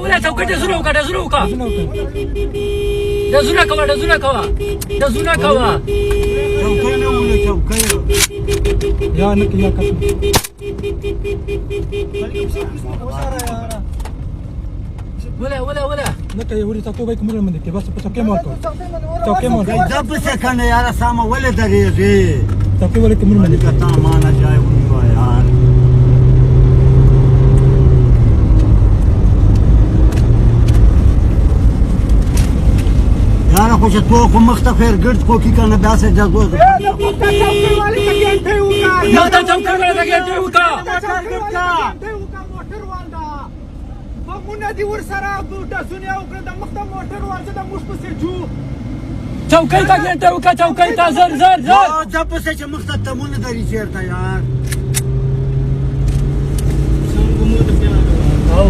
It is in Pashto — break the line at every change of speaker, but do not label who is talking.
ولا چوکۍ ډزونه وکړه ډزونه وکړه ډزونه کوه ډزونه کوه ډزونه کوه
چوکۍ نه ولې چوکۍ
یا نه کیا کتم
ولا
نه کوي ورته تو به کوم من کې بس په چوکۍ مور کو چوکۍ مور
دا په څه کنه یار سامه ولې درېږي
چوکۍ ولې کوم من
ملکه تا معنا جای ونیو یار یاره خو چې تو خو مخ ته خیر ګرد کوکي کنه بیا سه جزو
مخته چوکۍ والے ته ګنټه وکړه
مونږ دې ورسره ډزونه وکړه د مخته موټر ورځه د موږ پسې جو
چوکۍ ته ګنټه وکړه چوکۍ ته زر
دا پسې چې مخ ته تمونه درې چیرته یار
او